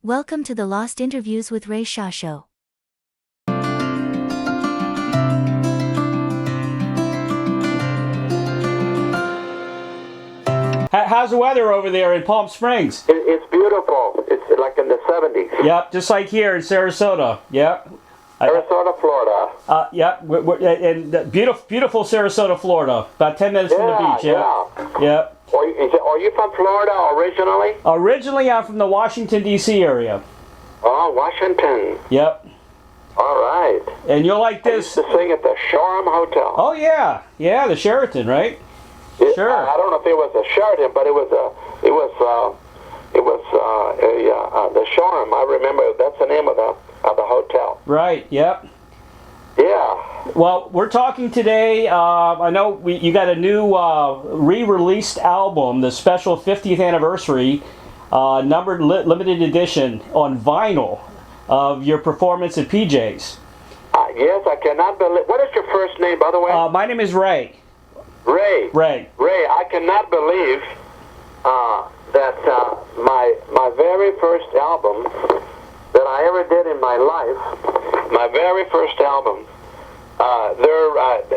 Welcome to the Lost Interviews with Ray SHASHO. How's the weather over there in Palm Springs? It's beautiful. It's like in the 70s. Yep, just like here in Sarasota. Yep. Sarasota, Florida. Yep, and beautiful Sarasota, Florida. About 10 minutes from the beach. Yeah. Yep. Are you from Florida originally? Originally, I'm from the Washington, D.C. area. Oh, Washington. Yep. All right. And you'll like I used this. to sing at the Shoreham Hotel. Oh, yeah. Yeah, the Sheraton, right? Sure. I don't know if it was a Sheraton, but it was the Shoreham. I remember that's the name of the hotel. Right. Yep. Yeah. Well, we're talking today. I know you got a new re-released album, the special 50th anniversary, numbered limited edition on vinyl of your performance at PJ's. Yes, I cannot believe. What is your first name, by the way? My name is Ray. Ray. Ray. Ray, I cannot believe that my very first album that I ever did in my life, my very first album,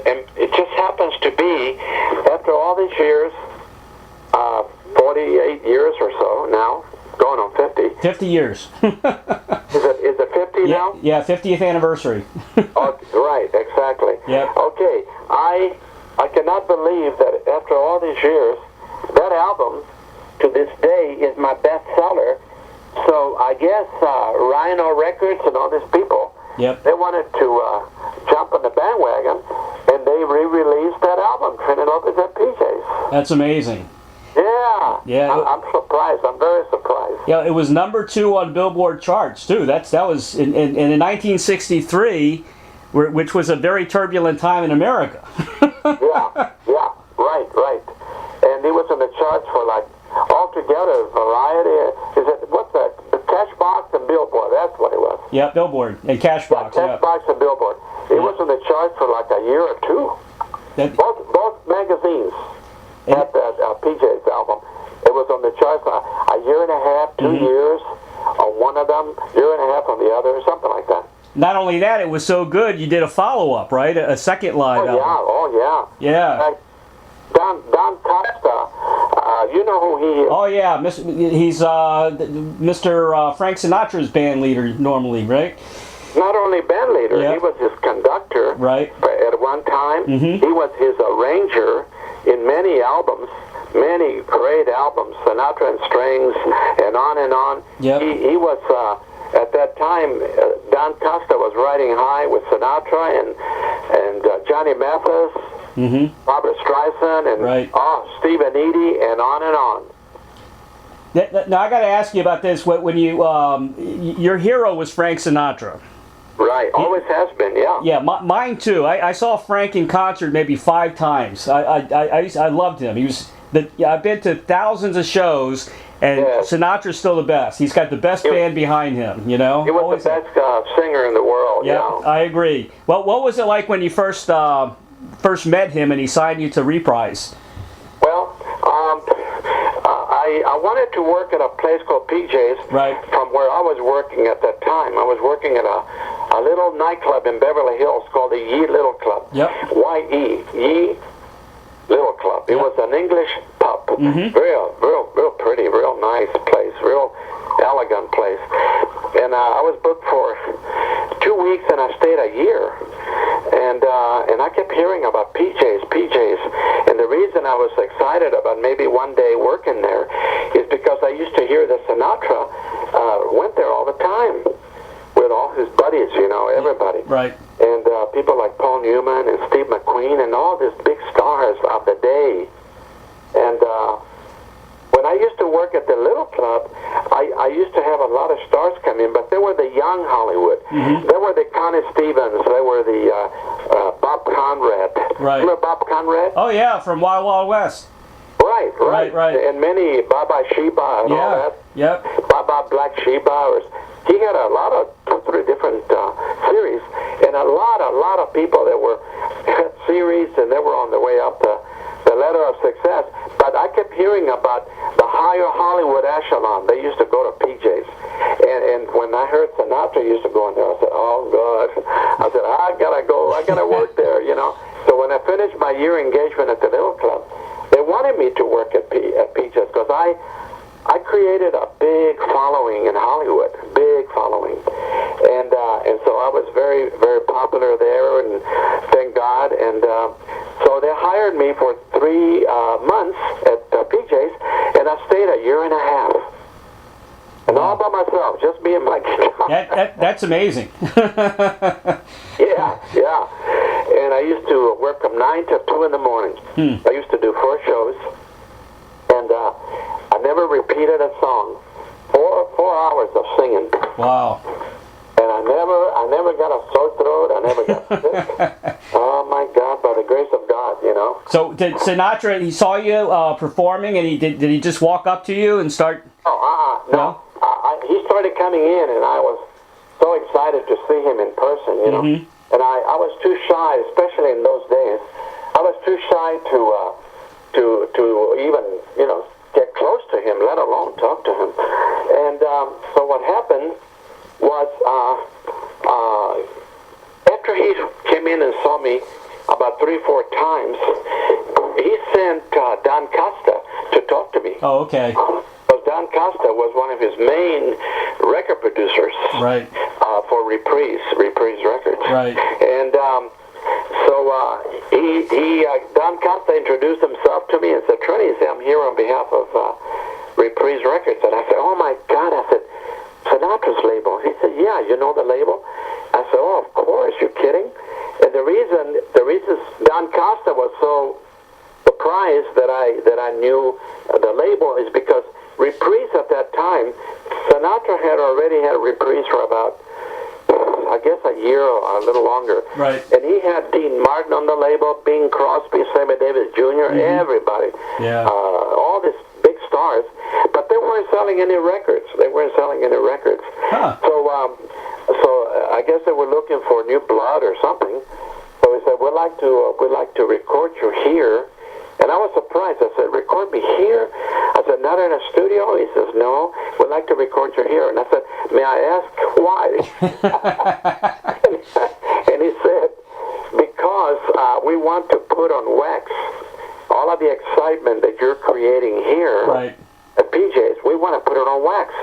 and it just happens to be, after all these years, 48 years or so now, going on 50. 50 years. Is it 50 now? Yeah, 50th anniversary. Oh, right, exactly. Yep. Okay, I cannot believe that after all these years, that album, to this day, is my bestseller. So I guess Rhino Records and all these people, Yep. they wanted to jump on the bandwagon, and they re-released that album, Trini Lopez at PJ's. That's amazing. Yeah. Yeah. I'm surprised. I'm very surprised. Yeah, it was #2 on Billboard charts too. That was in 1963, which was a very turbulent time in America. yeah, right. And he was in the charts for like altogether variety. Is it what's that? The Cashbox and Billboard. That's what it was. Yeah, Billboard and Cashbox. Yeah, Cashbox and Billboard. It was in the charts for like a year or two. Both magazines had that PJ's album. It was on the charts a year and a half, 2 years on one of them, year and a half on the other, something like that. Not only that, it was so good, you did a follow-up, right? A second live album. Oh, yeah. Yeah. Don Costa, you know who he is. Oh, yeah. He's Mr. Frank Sinatra's band leader normally, right? Not only band leader, Yep. he was his conductor. Right. At one time, he was his arranger in many albums, many great albums, Sinatra and Strings, and on and on. Yep. He was, at that time, Don Costa was riding high with Sinatra and Johnny Mathis, Barbra Streisand, and Stephen Eady, and on and on. Now, I got to ask you about this. When you, your hero was Frank Sinatra. Right, always has been, yeah. Yeah, mine too. I saw Frank in concert maybe 5 times. I loved him. He was I've been to thousands of shows, and Sinatra's still the best. He's got the best band behind him, you know? He was the best singer in the world, yeah. I agree. Well, what was it like when you first met him and he signed you to Reprise? Well, I wanted to work at a place called PJ's from where I was working at that time. I was working at a little nightclub in Beverly Hills called the Ye Little Club. Yep. Y-E, Ye Little Club. It was an English pub. Real pretty, real nice place, real elegant place. And I was booked for 2 weeks, and I stayed a year. And I kept hearing about PJ's. And the reason I was excited about maybe one day working there is because I used to hear that Sinatra went there all the time with all his buddies, you know, everybody. Right. And people like Paul Newman and Steve McQueen and all these big stars of the day. And when I used to work at the Little Club, I used to have a lot of stars come in, but they were the young Hollywood. They were the Connie Stevens. They were the Bob Conrad. Right. Remember Bob Conrad? Oh, yeah, from Wild Wild West. Right. And many Baba Sheba and all that. Yep. Baba Black Sheba. He had a lot of 2-3 different series, and a lot of people that were series, and they were on the way up the ladder of success. But I kept hearing about the higher Hollywood echelon. They used to go to PJ's, and I heard Sinatra used to go in there. I said, oh, God. I said, I got to go. I got to work there, you know. So when I finished my year engagement at the Little Club, they wanted me to work at Peaches because I created a big following in Hollywood, big following. And so I was very, very popular there, and thank God. And so they hired me for 3 months at PJ's, and I stayed a year and a half. And all by myself, just me and my guitar. That's amazing. Yeah. And I used to work from 9 to 2 in the morning. I used to do 4 shows, and I never repeated a song. 4 hours of singing. Wow. And I never got a sore throat. I never got sick. Oh my God! By the grace of God, you know. So did Sinatra? He saw you performing, and did he just walk up to you and start? Oh, no. He started coming in, and I was so excited to see him in person, you know. And I was too shy, especially in those days. I was too shy to even, you know, get close to him, let alone talk to him. And so what happened was after he came in and saw me about 3-4 times, he sent Don Costa to talk to me. Oh, okay. Because Don Costa was one of his main record producers, right, for Reprise Records, right. And so Don Costa introduced himself to me and said, Trini, I'm here on behalf of Reprise Records. And I said, oh my God, I said, Sinatra's label. He said, yeah, you know the label? I said, oh, of course, you're kidding. And the reason Don Costa was so surprised that I knew the label is because Reprise at that time, Sinatra had already had Reprise for about, I guess, a year or a little longer. Right. And he had Dean Martin on the label, Bing Crosby, Sammy Davis Jr., everybody. Yeah. All these big stars. But they weren't selling any records. Huh. So I guess they were looking for new blood or something. So he said, we'd like to record you here. And I was surprised. I said, record me here? I said, not in a studio? He says, no, we'd like to record you here. And I said, may I ask why? And he said, because we want to put on wax all of the excitement that you're creating here, right, at PJ's. We want to put it on wax.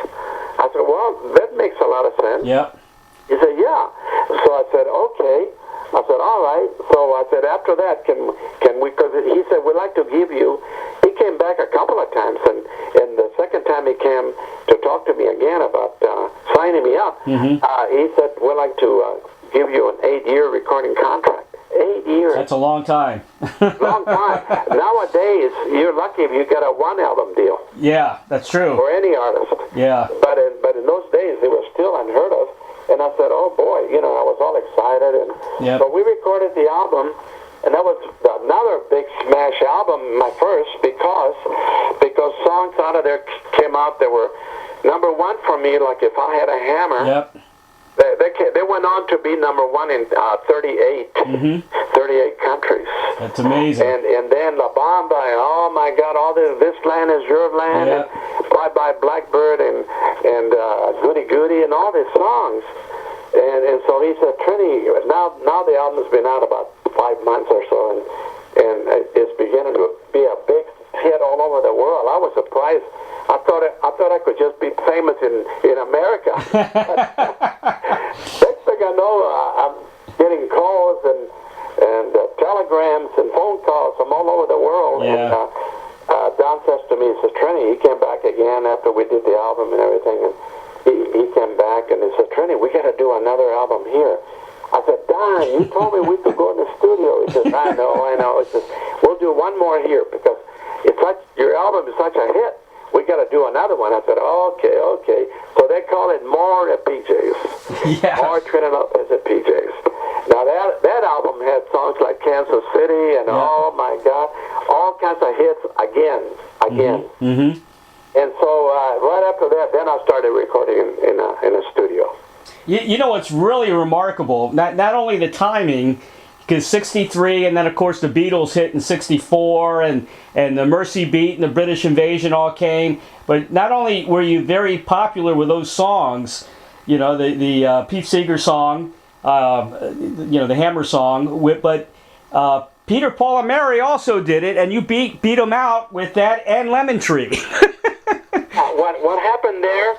I said, well, that makes a lot of sense. Yep. He said, yeah. So I said, okay. I said, all right. So I said, after that, can we, because he said, we'd like to give you, he came back a couple of times, and the second time he came to talk to me again about signing me up, he said, we'd like to give you an 8-year recording contract. 8 years. That's a long time. Long time. Nowadays, you're lucky if you get a 1-album deal. Yeah, that's true. For any artist. Yeah. But in those days, it was still unheard of. And I said, oh boy, you know, I was all excited. And so we recorded the album, and that was another big smash album, my first, because songs out of there came out that were number 1 for me, like If I Had a Hammer. Yep. They went on to be number 1 in 38 countries. That's amazing. And then La Bamba, and oh my God, all this land is your land, and Bye Bye Blackbird, and Goody Goody, and all these songs. And so he said, Trini, now the album's been out about 5 months or so, and it's beginning to be a big hit all over the world. I was surprised. I thought I could just be famous in America. Next thing I know, I'm getting calls and telegrams and phone calls from all over the world. Yeah. And Don says to me, he says, Trini, he came back again after we did the album and everything, and he came back and he said, Trini, we got to do another album here. I said, Don, you told me we could go in the studio. He says, I know. He says, we'll do one more here because your album is such a hit. We got to do another one. I said, okay. So they call it More at PJ's. Yeah. More Trini Lopez at PJ's. Now that album had songs like Kansas City and oh my God, all kinds of hits again. Mm-hmm. And so right after that, then I started recording in a studio. You know what's really remarkable? Not only the timing, because 63, and then of course the Beatles hit in 64, and the Mercy Beat and the British Invasion all came. But not only were you very popular with those songs, the Pete Seeger song, the Hammer song. But Peter, Paul, and Mary also did it, and you beat them out with that and Lemon Tree. What happened there?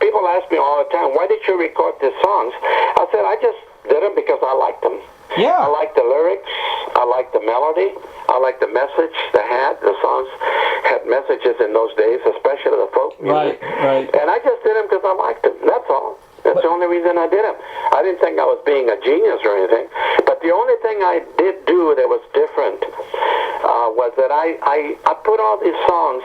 People ask me all the time, why did you record these songs? I said, I just did them because I liked them. Yeah. I like the lyrics. I like the melody. I like the message they had. The songs had messages in those days, especially the folk music. Right. And I just did them because I liked them. That's all. That's the only reason I did them. I didn't think I was being a genius or anything. But the only thing I did do that was different was that I put all these songs,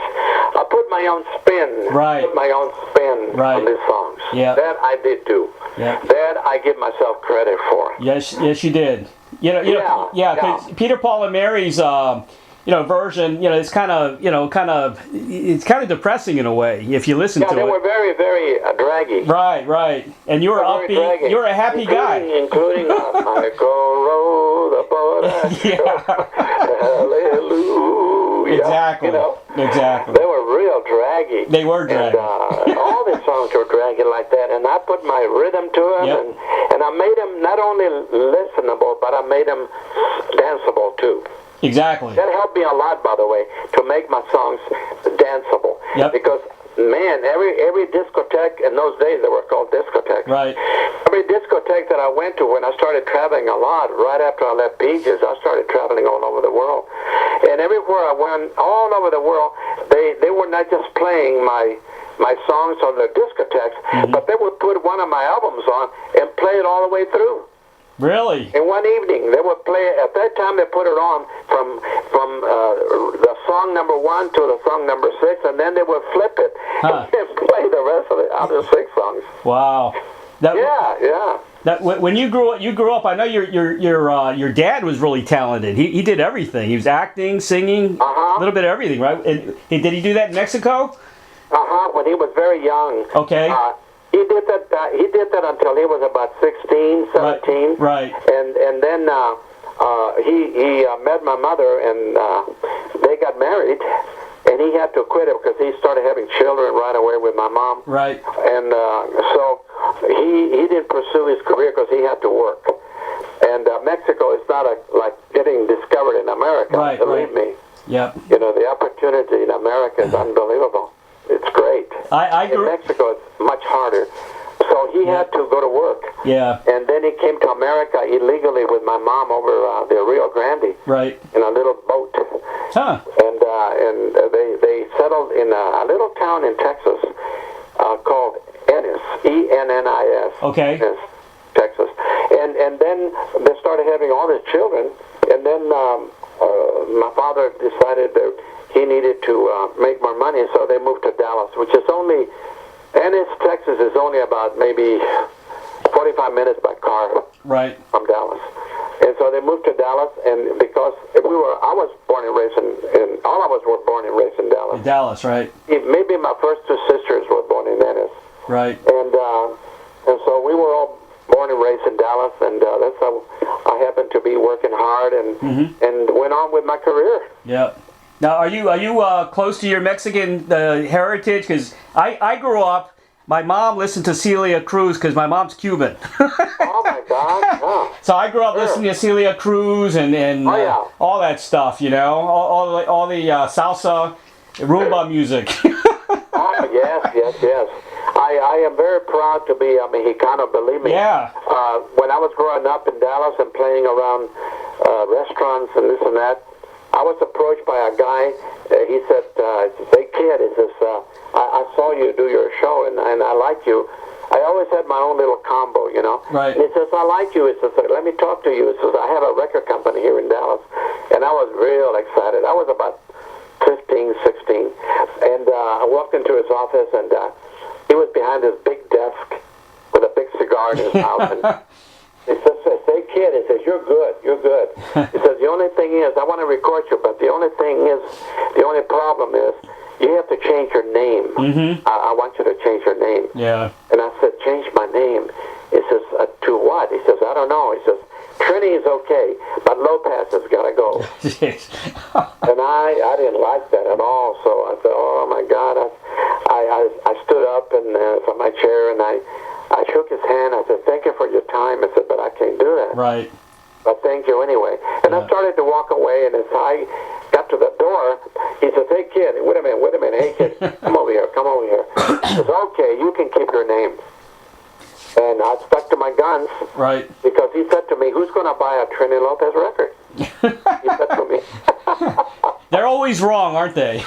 I put my own spin. Right. Put my own spin on these songs. Yeah. That I did do. Yeah. That I give myself credit for. Yes, you did. Because Peter, Paul, and Mary's version, it's kind of depressing in a to if you listen to it. Yeah, they were very, very draggy. Right. And you were upbeat. You were a happy guy. Including Michael row the boat. Yeah. Hallelujah. Exactly. Exactly. They were real draggy. They were draggy. And all the songs were draggy like that. And I put my rhythm to them, and I made them not only listenable, but I made them danceable too. Exactly. That helped me a lot, by the way, to make my songs danceable. Yep. Because, man, every discotheque, in those days they were called discotheques. Right. Every discotheque that I went to when I started traveling a lot, right after I left Peaches, I started traveling all over the world. And everywhere I went, all over the world, they were not just playing my songs on the discotheques, but they would put one of my albums on and play it all the way through. Really? In one evening, they would play. At that time, they put it on from the song number 1 to the song number 6, and then they would flip it and play the rest of the other 6 songs. Wow. Yeah. That when you grew up, I know your dad was really talented. He did everything. He was acting, singing, a little bit of everything, right? And did he do that in Mexico? When he was very young. Okay. He did that. He did that until he was about 16, 17. Right. And then he met my mother, and they got married. And he had to quit it because he started having children right away with my mom. Right. And so he didn't pursue his career because he had to work. And Mexico is not like getting discovered in America. Right. Believe me. Yep. The opportunity in America is unbelievable. It's great. In Mexico, it's much harder. So he had to go to work. Yeah. And then he came to America illegally with my mom over the Rio Grande. Right. In a little boat. Huh. And they settled in a little town in Texas called Ennis, Ennis. Okay. Ennis, Texas. And then they started having all these children. And then my father decided that he needed to make more money, so they moved to Dallas, which is only, Ennis, Texas is only about maybe 45 minutes by car from Dallas. And so they moved to Dallas, and because I was born and raised in all of us were born and raised in Dallas. Dallas, right. Maybe my first 2 sisters were born in Ennis. Right. And so we were all born and raised in Dallas, and that's how I happened to be working hard and went on with my career. Yeah. Now, are you close to your Mexican heritage? Because I grew up. My mom listened to Celia Cruz because my mom's Cuban. Oh my God! Yeah. So I grew up listening to Celia Cruz and all that stuff. All the salsa, rumba music. Oh yes. I am very proud to be a Mexicano, believe me. Yeah. When I was growing up in Dallas and playing around restaurants and this and that, I was approached by a guy. He said, "Hey kid," he says, I saw you do your show and I like you. I always had my own little combo, Right. And he says, "I like you." He says, "Let me talk to you." He says, "I have a record company here in Dallas," and I was real excited. I was about 15, 16, and I walked into his office and he was behind his big desk with a big cigar in his mouth. And he says, "Hey kid," he says, "You're good. He says, "The only thing is, I want to record you, but the only problem is, you have to change your name. I want you to change your name." Yeah. And I said, "Change my name?" He says, "To what?" He says, "I don't know." He says, "Trini is okay, but Lopez has got to go." And I didn't like that at all. So I said, "Oh my God!" I stood up and from my chair and I I shook his hand. I said, thank you for your time. I said, but I can't do that. Right. But thank you anyway. And I started to walk away, and as I got to the door, he says, hey, kid, wait a minute, hey, kid, come over here. He says, okay, you can keep your name. And I stuck to my guns. Right. Because he said to me, who's going to buy a Trini Lopez record? He said to me. They're always wrong, aren't they?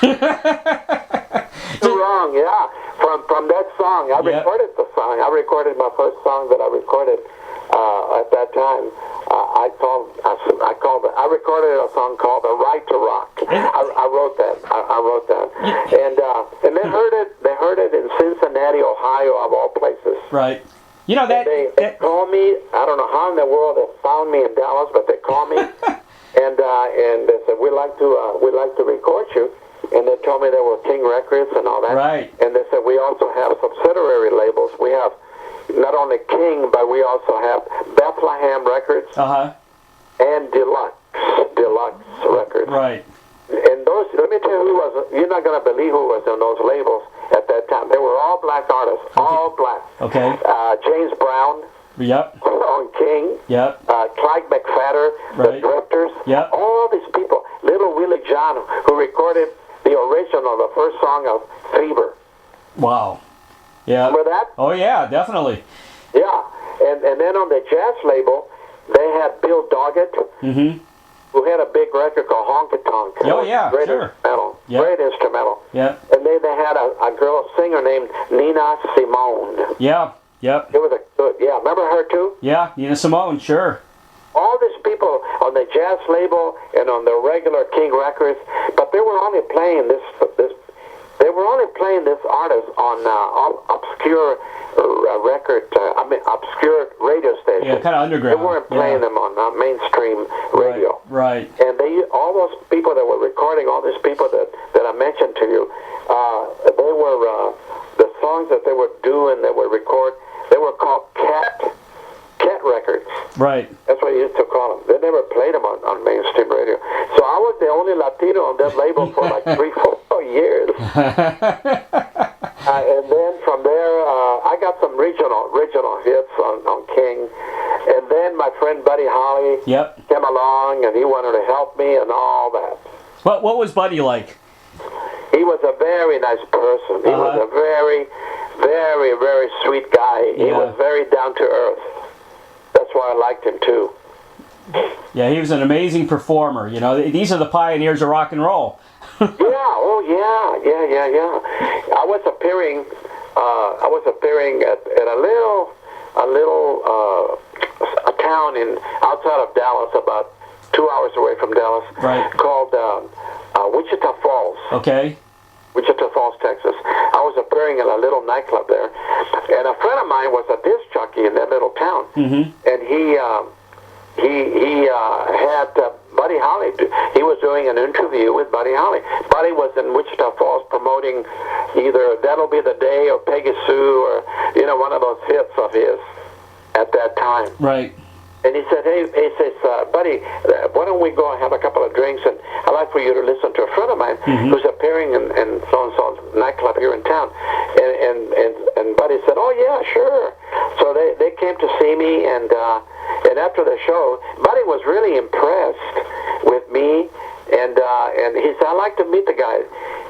Wrong, yeah. From that song, I recorded the song. I recorded my first song that I recorded at that time. I recorded a song called "The Right to Rock." I wrote that. And they heard it in Cincinnati, Ohio, of all places. Right. You know that they called me. I don't know how in the world they found me in Dallas, but they called me, and they said we'd like to record you. And they told me there were King Records and all that. Right. And they said we also have subsidiary labels. We have not only King, but we also have Bethlehem Records. And Deluxe Records. Right. And those, let me tell you who was. You're not going to believe who was on those labels at that time. They were all black artists, all black. Okay. James Brown. Yep. On King. Yep. Clyde McFadder, the directors. Yep. All these people. Little Willie John, who recorded the original, the first song of Fever. Wow. Yeah. Remember that? Oh yeah, definitely. Yeah. And then on the jazz label, they had Bill Doggett, who had a big record called Honky Tonk. Oh yeah, great instrumental. Yep. Great instrumental. Yeah. And they had a girl singer named Nina Simone. Yeah. Yep. It was a good. Yeah. Remember her too? Yeah, Nina Simone. Sure. All these people on the jazz label and on the regular King Records, but they were only playing this artist on obscure obscure radio stations. Yeah, kind of underground. They weren't playing them on mainstream radio. Right. And all those people that were recording, all these people that I mentioned to you, they were the songs that they would do and they would record. They were called Cat Records. Right. That's what you used to call them. They never played them on mainstream radio. So I was the only Latino on that label for like 3-4 years. And then from there, I got some regional hits on King. And then my friend Buddy Holly came along, and he wanted to help me and all that. What was Buddy like? He was a very nice person. He was a very, very, very sweet guy. He was very down to earth. That's why I liked him too. Yeah, he was an amazing performer. You know, these are the pioneers of rock and roll. Yeah. I was appearing at a town outside of Dallas, about 2 hours away from Dallas, called Wichita Falls. Okay. Wichita Falls, Texas. I was appearing in a little nightclub there, and a friend of mine was a disc jockey in that little town, and he had Buddy Holly. He was doing an interview with Buddy Holly. Buddy was in Wichita Falls promoting either That'll Be the Day or Peggy Sue or one of those hits of his at that time. Right. And he said, Buddy, why don't we go and have a couple of drinks, and I'd like for you to listen to a friend of mine who's appearing in so-and-so's nightclub here in town. And Buddy said, oh, yeah, sure. So they came to see me, and after the show, Buddy was really impressed with me, and he said, I'd like to meet the guy.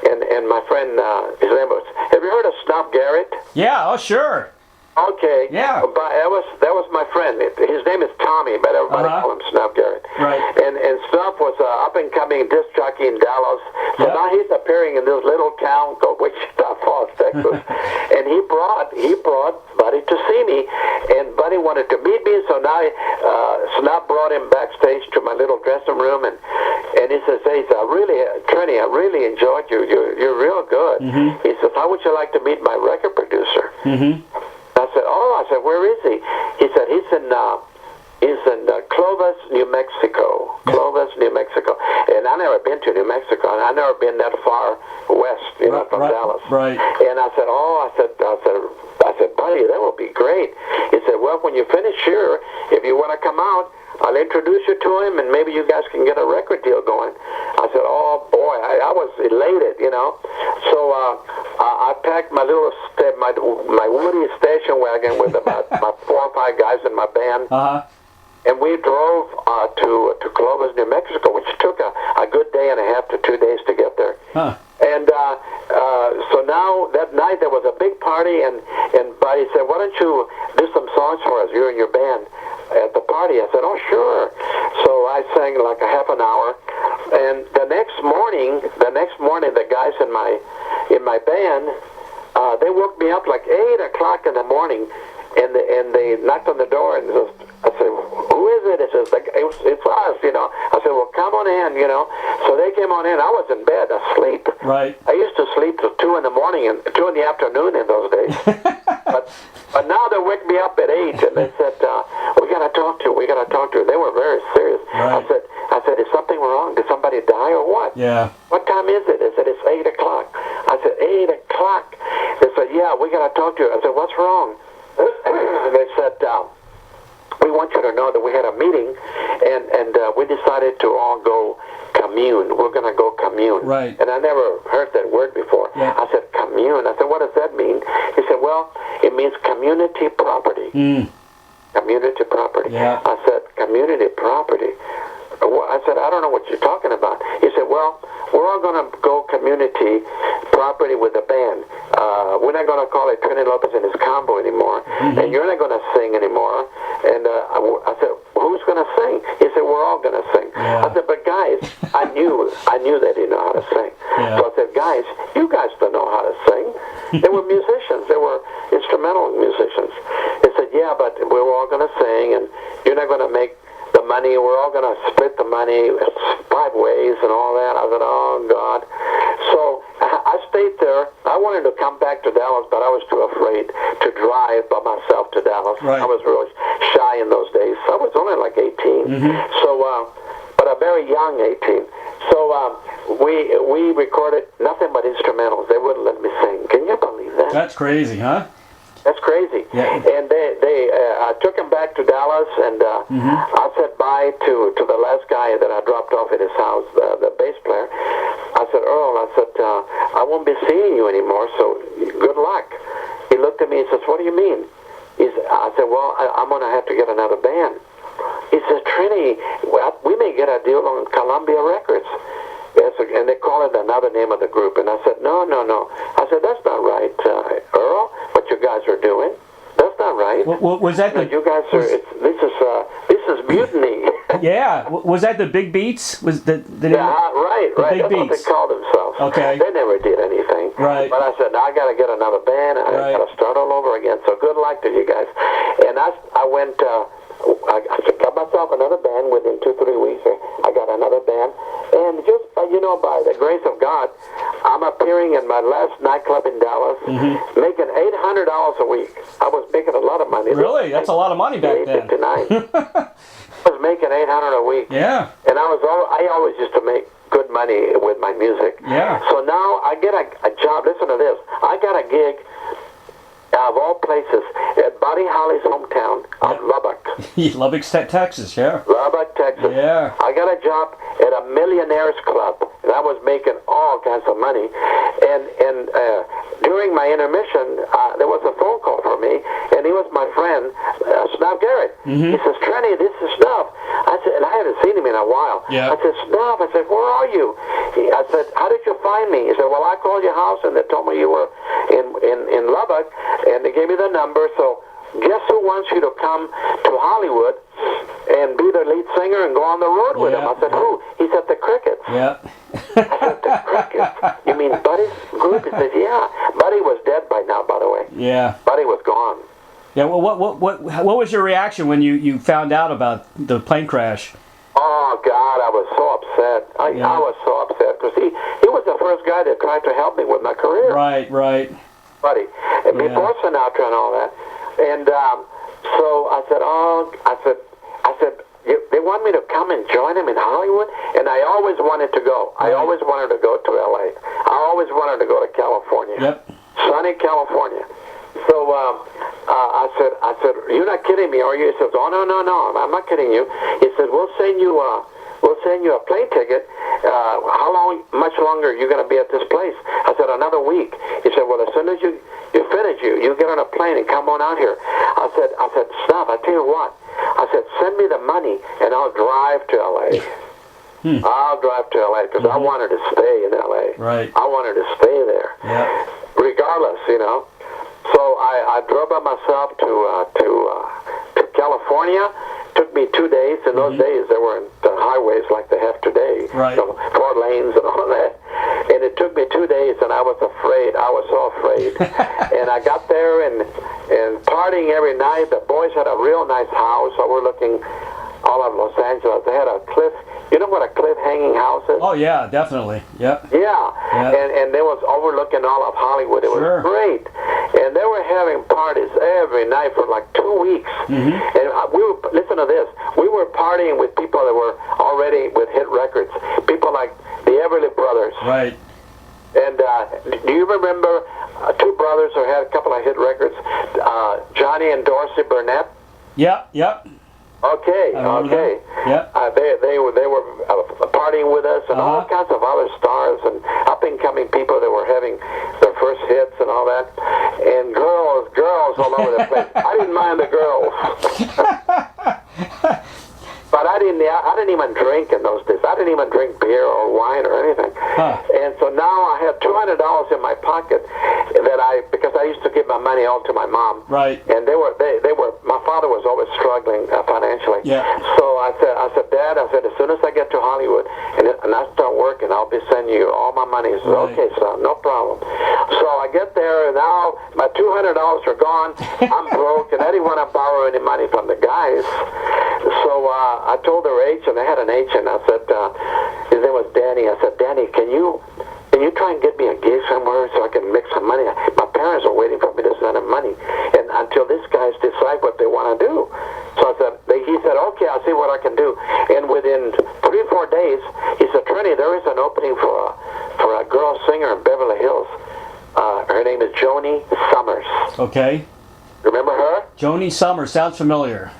And my friend, his name was, have you heard of Snob Garrett? Yeah, oh, sure. Okay. Yeah. But that was my friend. His name is Tommy, but everybody call him Snuff Garrett. Right. And Snuff was an up-and-coming disc jockey in Dallas. So now he's appearing in this little town called Wichita Falls, Texas. And he brought Buddy to see me, and Buddy wanted to meet me. So now Snuff brought him backstage to my little dressing room, and he says, "Hey, Trini, I really enjoyed you. You're real good." He says, "How would you like to meet my record producer?" I said, where is he? He said, he's in Clovis, New Mexico. Clovis, New Mexico. And I never been to New Mexico. And I never been that far west, from Dallas. Right. And I said, Buddy, that would be great. He said, well, when you finish here, if you want to come out, I'll introduce you to him, and maybe you guys can get a record deal going. I said, oh, boy, I was elated, So I packed my little my Woody station wagon with about 4 or 5 guys in my band. Uh-huh. And we drove to Clovis, New Mexico, which took a good day and a half to 2 days to get there. Huh. And so now that night there was a big party, and Buddy said, "Why don't you do some songs for us? You and your band at the party." I said, "Oh, sure." So I sang like a half an hour, and the next morning, the guys in my band, they woke me up like 8 o'clock in the morning, and they knocked on the door, and I said, "Who is it?" It says, "It's us, you know." I said, "Well, come on in, you know." So they came on in. I was in bed asleep. Right. I used to sleep till 2 in the morning and 2 in the afternoon in those days. but now they wake me up at 8, and they said, "We got to talk to you. We got to talk to you." They were very serious. Right. I said, "Is something wrong? Did somebody die or what?" Yeah. "What time is it?" They said, "It's 8 o'clock." I said, 8 o'clock? They said, "Yeah, we got to talk to you." I said, "What's wrong?" They said, "We want you to know that we had a meeting, and we decided to all go commune. We're going to go commune." Right. And I never heard that word before. Yeah. I said, "Commune?" I said, "What does that mean?" He said, "Well, it means community property." Community property. Yeah. I said, "Community property?" I said, "I don't know what you're talking about." He said, "Well, we're all going to go community property with the band. We're not going to call it Trini Lopez and his combo anymore, and you're not going to sing anymore." And I said, "Who's going to sing?" He said, "We're all going to sing." Yeah. I said, "But guys, I knew they didn't know how to sing." Yeah. So I said, "Guys, you guys don't know how to sing." They were musicians. They were instrumental musicians. They said, "Yeah, but we're all going to sing, and you're not going to make the money. We're all going to split the money 5 ways and all that." I said, "Oh, God." So I stayed there. I wanted to come back to Dallas, but I was too afraid to drive by myself to Dallas. Right. I was really shy in those days. I was only like 18. So, but a very young 18. So we recorded nothing but instrumentals. They wouldn't let me sing. Can you believe that? That's crazy, huh? That's crazy. Yeah. And I took him back to Dallas, and I said bye to the last guy that I dropped off at his house, the bass player. I said, "Earl," I said, "I won't be seeing you anymore, so good luck." He looked at me and says, "What do you mean?" I said, "Well, I'm going to have to get another band." He says, "Trini, we may get a deal on Columbia Records." Yes, and they call it another name of the group. And I said, no. I said, "That's not right, Earl, what you guys are doing. That's not right. Was that the... You guys are, this is mutiny." Yeah. Was that the Big Beats? Was the Yeah, right. Big That's what Beats. they called themselves. Okay. They never did anything. Right. But I said, "I got to get another band. I got to start all over again. So good luck to you guys." And I went, I got myself another band within 2-3 weeks. I got another band. And just, by the grace of God, I'm appearing in my last nightclub in Dallas, making $800 a week. I was making a lot of money. Really? That's a lot of money back then. I was making $800 a week. Yeah. And I always used to make good money with my music. Yeah. So now I get a job. Listen to this. I got a gig, of all places, at Buddy Holly's hometown of Lubbock. Lubbock, Texas, yeah. Lubbock, Texas. Yeah. I got a job at a millionaire's club, and I was making all kinds of money. And during my intermission, there was a phone call for me, and he was my friend, Snuff Garrett. He says, "Trini, this is Snuff." I said, and I hadn't seen him in a while. Yeah. I said, "Snuff," I said, "Where are you?" I said, "How did you find me?" He said, "Well, I called your house, and they told me you were in Lubbock, and they gave me the number. So guess who wants you to come to Hollywood and be the lead singer and go on the road with him?" I said, "Who?" He said, "The Crickets." Yeah. I said, "The Crickets? You mean Buddy's group?" He said, "Yeah." Buddy was dead by now, by the way. Yeah. Buddy was gone. Yeah. Well, what was your reaction when you found out about the plane crash? Oh, God, I was so upset. I was so upset because he was the first guy that tried to help me with my career. Right. Buddy. And before Sinatra and all that. And so I said, they want me to come and join them in Hollywood? And I always wanted to go. I always wanted to go to L.A. I always wanted to go to California. Yep. Sunny California. So I said, "You're not kidding me, are you?" He says, "Oh, no, I'm not kidding you." He said, we'll send you a plane ticket, much longer are you going to be at this place? I said, another week. He said, well, as soon as you finish, you get on a plane and come on out here. I said, stop, I tell you what. I said, send me the money and I'll drive to L.A. I'll drive to L.A. because I wanted to stay in L.A. Right. I wanted to stay there. Yeah. Regardless, you know. So I drove by myself to California. Took me 2 days. In those days, there weren't highways like they have today. Right. So 4 lanes and all that. And it took me 2 days, and I was afraid. I was so afraid. And I got there and partying every night. The boys had a real nice house overlooking all of Los Angeles. They had a cliff. You know what a cliff hanging house is? Oh yeah, definitely. Yep. Yeah. And they was overlooking all of Hollywood. It was great. And they were having parties every night for like 2 weeks. And we were, listen to this, we were partying with people that were already with hit records. People like the Everly Brothers. Right. And do you remember 2 brothers who had a couple of hit records? Johnny and Dorsey Burnett? Yep. Okay. Yep. They were partying with us and all kinds of other stars and up-and-coming people that were having their first hits and all that. And girls all over the place. I didn't mind the girls. But I didn't even drink in those days. I didn't even drink beer or wine or anything. And so now I had $200 in my pocket because I used to give my money all to my mom. Right. And they were my father was always struggling financially. Yeah. So I said, Dad, as soon as I get to Hollywood and I start working, I'll be sending you all my money. He said, okay, son, no problem. So I get there and now my $200 are gone. I'm broke and I didn't want to borrow any money from the guys. So I told their agent, I had an agent, I said, his name was Danny. I said, Danny, can you try and get me a gig somewhere so I can make some money? My parents are waiting for me to send them money, and until these guys decide what they want to do. So he said, okay, I'll see what I can do. And within 3 or 4 days, he said, Trini, there is an opening for a girl singer in Beverly Hills. Her name is Joni Summers. Okay. Remember her? Joni Summers sounds familiar.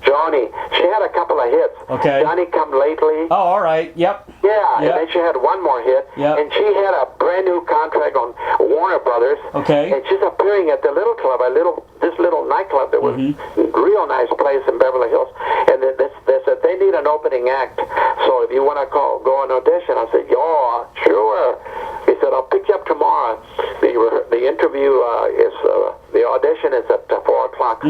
Joni, she had a couple of hits. Okay. Johnny Come Lately. Oh, all right. Yep. Yeah, and then she had one more hit. Yep. And she had a brand new contract on Warner Brothers. Okay. And she's appearing at the Little Club, this little nightclub that was a real nice place in Beverly Hills. And they said they need an opening act. So if you want to go on audition, I said, yeah, sure. He said, I'll pick you up tomorrow. The interview the audition is at 4 o'clock.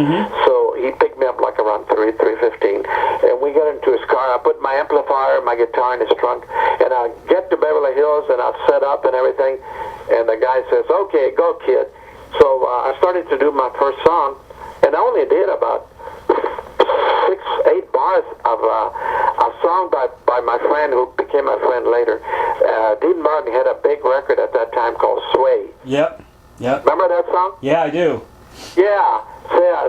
So he picked me up like around 3:15, and we got into his car. I put my amplifier, my guitar in his trunk, and I get to Beverly Hills, and I set up and everything, and the guy says, okay, go, kid. So I started to do my first song, and I only did about 6-8 bars of a song by my friend who became my friend later. Dean Martin had a big record at that time called Sway. Yep. Remember that song? Yeah, I do. Yeah.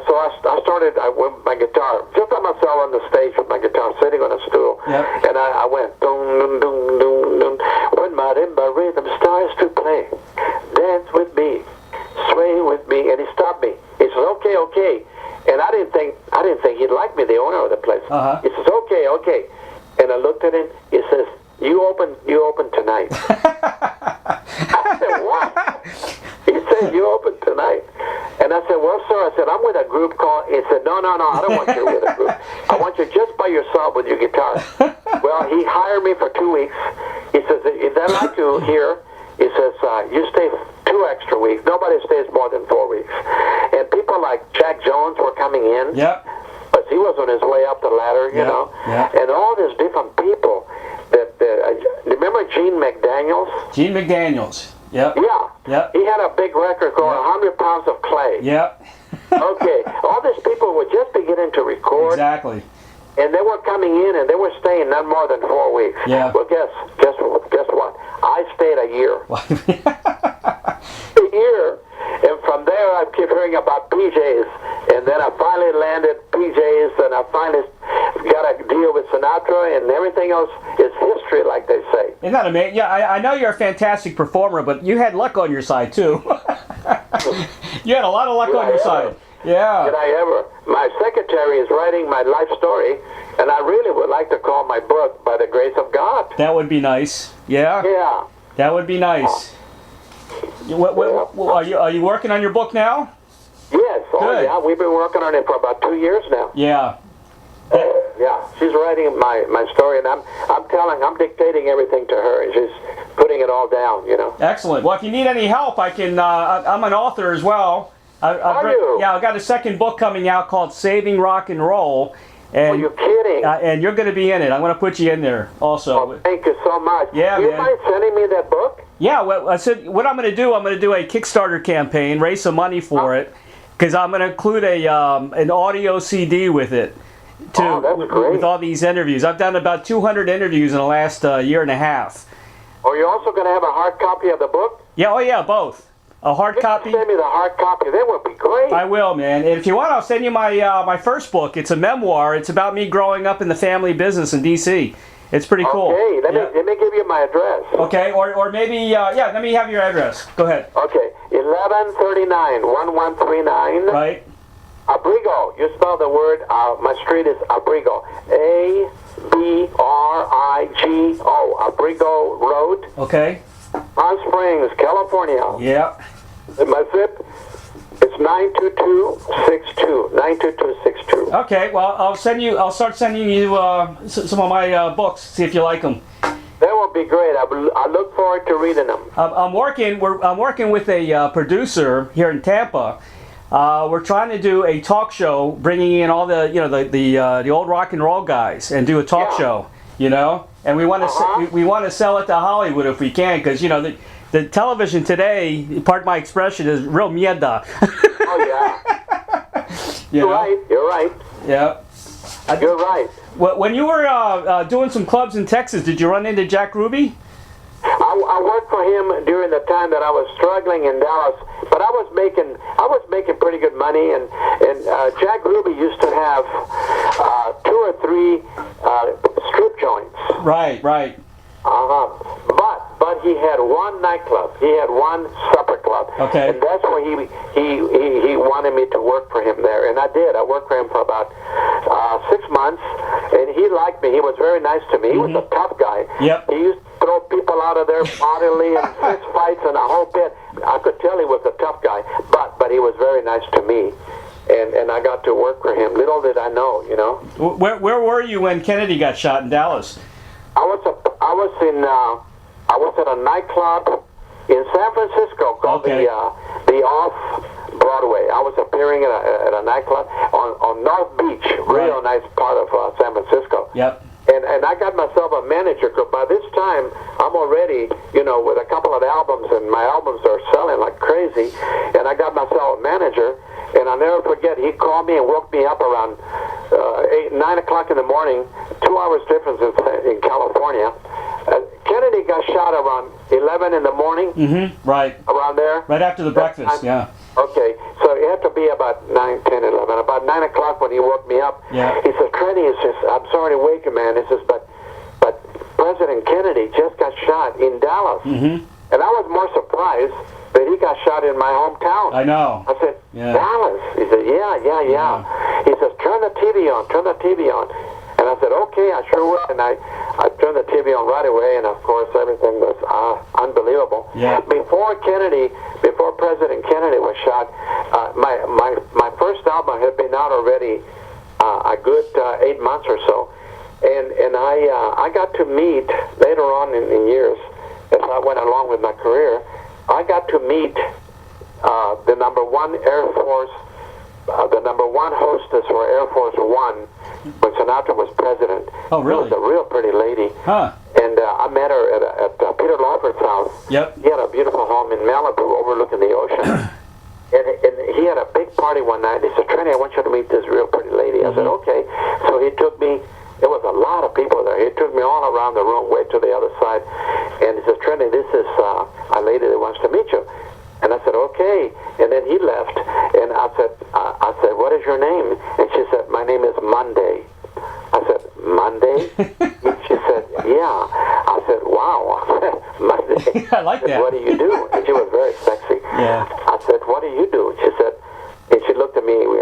So I started with my guitar, just by myself on the stage with my guitar, sitting on a stool. Yep. And I went, dum, dum, dum, dum, when marimba rhythm starts to play, dance with me, sway with me. And he stopped me. He says, okay. And I didn't think he'd like me, the owner of the place. He says, okay. And I looked at him. He says, you open tonight. I said, what? He said, you open tonight. And I said, well, sir, I'm with a group called... He said, no, I don't want you with a group. I want you just by yourself with your guitar. Well, he hired me for 2 weeks. He says, if they'd like you here, he says, you stay 2 extra weeks. Nobody stays more than 4 weeks. And people like Jack Jones were coming in. Yep. But he was on his way up the ladder, you know. And all these different people remember Gene McDaniels? Gene McDaniels. Yep. Yeah. He had a big record called 100 Pounds of Clay. Yep. Okay. All these people were just beginning to record. Exactly. And they were coming in and they were staying not more than 4 weeks. Yeah. Well, guess what? I stayed a year. A year. And from there, I kept hearing about PJs. And then I finally landed PJs, and I finally got a deal with Sinatra, and everything else is history, like they say. Isn't that amazing? Yeah, I know you're a fantastic performer, but you had luck on your side, too. You had a lot of luck on your side. Yeah. did I ever. My secretary is writing my life story, and I really would like to call my book By the Grace of God. That would be nice. Yeah? Yeah. That would be nice. Are you working on your book now? Yes. Oh, Good. yeah. We've been working on it for about 2 years now. Yeah. Yeah. She's writing my story, and I'm dictating everything to her, and she's putting it all down, you know. Excellent. Well, if you need any help, I can. I'm an author as well. Are you? Yeah, I got a second book coming out called Saving Rock and Roll. And, Are you kidding? And you're going to be in it. I'm going to put you in there also. Oh, thank you so much. Yeah, Do you man. mind sending me that book? Yeah, well, I said what I'm going to do. I'm going to do a Kickstarter campaign, raise some money for it, because I'm going to include an audio CD with it. That's great. With all these interviews. I've done about 200 interviews in the last year and a half. Are you also going to have a hard copy of the book? Yeah, oh yeah, both. A hard copy. Send me the hard copy. That would be great. I will, man. And if you want, I'll send you my first book. It's a memoir. It's about me growing up in the family business in D.C. It's pretty cool. Okay, let me give you my address. Okay, or maybe, let me have your address. Go ahead. Okay, 1139, 1139. Right. Abrigo. You spell the word, my street is Abrigo. Abrigo. Abrigo Road. Okay. Palm Springs, California. Yeah. My zip is 92262. 92262. Okay, well, I'll start sending you some of my books, see if you like them. That would be great. I look forward to reading them. I'm working with a producer here in Tampa. We're trying to do a talk show, bringing in all the old rock and roll guys and do a talk show, and we want to we want to sell it to Hollywood if we can, because the television today, pardon my expression, is real mierda. Oh yeah. You're right. Yeah. You're right. When you were doing some clubs in Texas, did you run into Jack Ruby? I worked for him during the time that I was struggling in Dallas, but I was making pretty good money, and Jack Ruby used to have 2 or 3 strip joints. Right. But he had one nightclub. He had one supper club. Okay. And that's where he wanted me to work for him there, and I did. I worked for him for about 6 months, and he liked me. He was very nice to me. He was a tough guy. Yep. He used to throw people out of there bodily and fist fights and a whole bit. I could tell he was a tough guy, but he was very nice to me, and I got to work for him. Little did I know, Where were you when Kennedy got shot in Dallas? I was at a nightclub in San Francisco called the Off Broadway. I was appearing at a nightclub on North Beach, real nice part of San Francisco. Yep. And I got myself a manager, because by this time I'm already, with a couple of albums, and my albums are selling like crazy. And I got myself a manager, and I'll never forget, he called me and woke me up around 9 o'clock in the morning, 2 hours difference in California. Kennedy got shot around 11 in the morning. Mm-hmm. Right. Around there. Right after the breakfast. Yeah. Okay, so it had to be about 9, 10, 11. About 9 o'clock when he woke me up, he says, Trini, I'm sorry to wake you, man. He says, but President Kennedy just got shot in Dallas. Mm-hmm. And I was more surprised that he got shot in my hometown. I know. I said, Dallas? He said, yeah. He says, turn the TV on. And I said, okay, I sure will. And I turned the TV on right away, and of course everything was unbelievable. Yeah. Before President Kennedy was shot, my first album had been out already a good 8 months or so, and I got to meet later on in years, as I went along with my career, I got to meet the number one Air Force, the number one hostess for Air Force One when Sinatra was president. Oh, really? She was a real pretty lady. Huh. And I met her at Peter Lawford's house. Yep. He had a beautiful home in Malibu overlooking the ocean. and he had a big party one night. He said, Trini, I want you to meet this real pretty lady. I said, okay. So he took me. There was a lot of people there. He took me all around the room, way to the other side. And he says, Trini, this is a lady that wants to meet you. And I said, okay. And then he left. And I said, what is your name? And she said, my name is Monday. I said, Monday? She said, yeah. I said, wow. Monday. I like that. What do you do? And she was very sexy. Yeah. I said, what do you do? She said, and she looked at me, we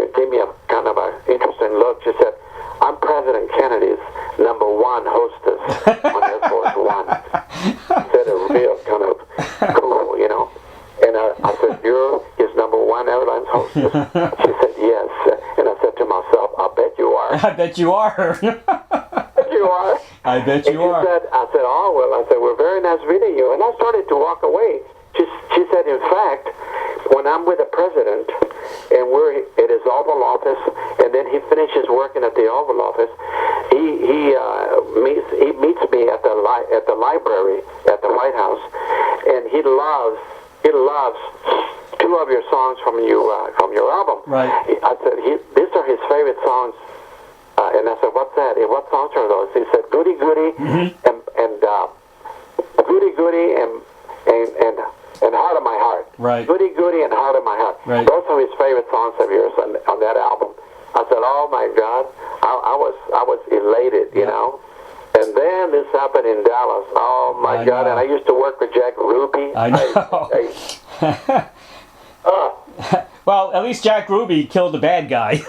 myself, I bet you are. I bet you are. I bet you are. I bet And you are. I said, oh, well, I said, we're very nice meeting you. And I started to walk away. She said, in fact, when I'm with the president and we're at his Oval Office, and then he finishes working at the Oval Office, he meets me at the library at the White House, and he loves two of your songs from your album. Right. I said, these are his favorite songs. And I said, what's that? What songs are those? He said, Goody Goody, and Goody Goody and Heart of My Heart. Right. Goody Goody and Heart of My Heart. Right. Those are his favorite songs of yours on that album. I said, oh my God, I was elated, you know. And then this happened in Dallas. Oh my God! And I used to work for Jack Ruby. I know. Well, at least Jack Ruby killed the bad guy,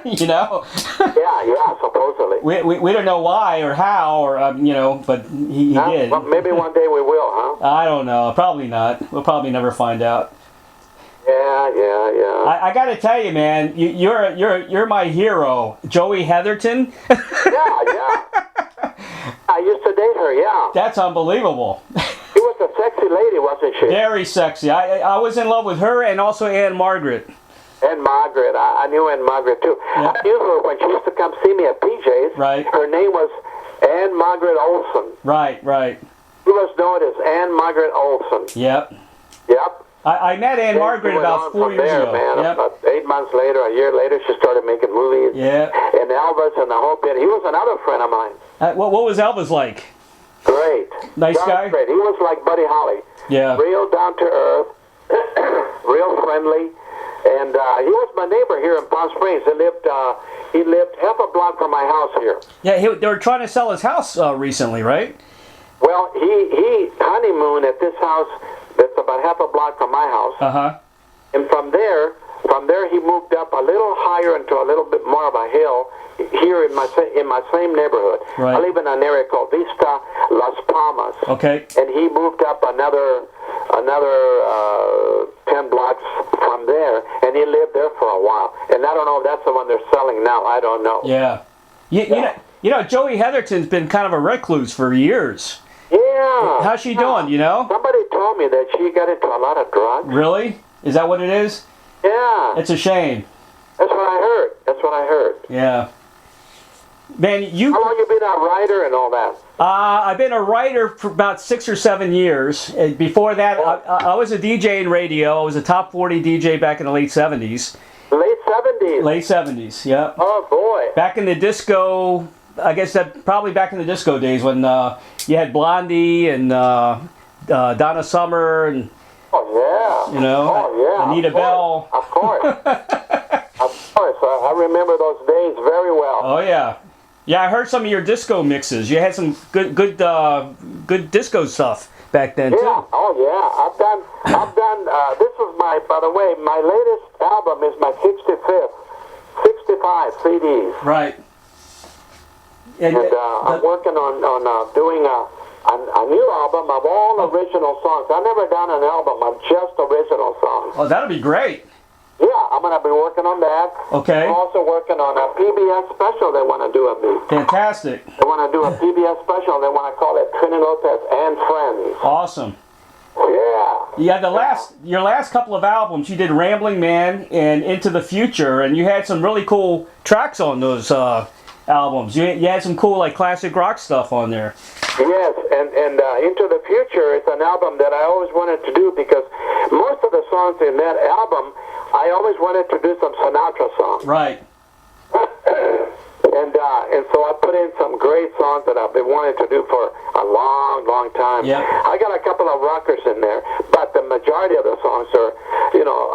you know? Yeah, supposedly. We don't know why or how, or you know, but he did. Well, maybe one day we will, huh? I don't know. Probably not. We'll probably never find out. Yeah. I got to tell you, man, you're my hero, Joey Heatherton. Yeah. I used to date her, yeah. That's unbelievable. She was a sexy lady, wasn't she? Very sexy. I was in love with her and also Anne Margaret. Anne Margaret. I knew Anne Margaret, too. Yeah. I knew her when she used to come see me at PJ's. Right. Her name was Anne Margaret Olson. Right. She was known as Anne Margaret Olson. Yep. I met Anne Margaret about 4 years ago. Man. Yep. About 8 months later, a year later, she started making movies. Yeah. And Elvis and the whole bit. He was another friend of mine. What was Elvis like? Great. Nice guy? Great. He was like Buddy Holly. Yeah. Real down to earth, real friendly. And he was my neighbor here in Palm Springs. He lived half a block from my house here. Yeah, they were trying to sell his house recently, right? Well, he honeymooned at this house that's about half a block from my house. Uh-huh. And from there he moved up a little higher into a little bit more of a hill here in my same neighborhood. Right. I live in an area called Vista Las Palmas. Okay. And he moved up another 10 blocks from there, and he lived there for a while. And I don't know if that's the one they're selling now. I don't know. Yeah. You know, Joey Heatherton's been kind of a recluse for years. Yeah. How's she doing, you know? Somebody told me that she got into a lot of drugs. Really? Is that what it is? Yeah. It's a shame. That's what I heard. Yeah. Man, How long you been a writer and all that? I've been a writer for about 6 or 7 years. And before that, I was a DJ in radio. I was a top 40 DJ back in the late 70s. Late 70s? Late 70s, yeah. Oh, boy. Back in the disco, I guess that probably back in the disco days when you had Blondie and Donna Summer and, oh, yeah. you know, Anita Bell. Of course. Of course. I remember those days very well. Oh, yeah. Yeah, I heard some of your disco mixes. You had some good disco stuff back then, too. Yeah, oh yeah. I've done, this was by the way, my latest album is my 65 CDs. Right. And I'm working on doing a new album of all original songs. I've never done an album of just original songs. Oh, that'll be great. Yeah, I'm going to be working on that. Okay. I'm also working on a PBS special they want to do of me. Fantastic. They want to do a PBS special. They want to call it Trini Lopez and Friends. Awesome. Yeah. Yeah, your last couple of albums, you did Rambling Man and Into the Future, and you had some really cool tracks on those albums. You had some cool, like, classic rock stuff on there. Yes, and Into the Future is an album that I always wanted to do because most of the songs in that album, I always wanted to do some Sinatra songs. Right. And so I put in some great songs that I've been wanting to do for a long, long time. Yep. I got a couple of rockers in there, but the majority of the songs are, you know,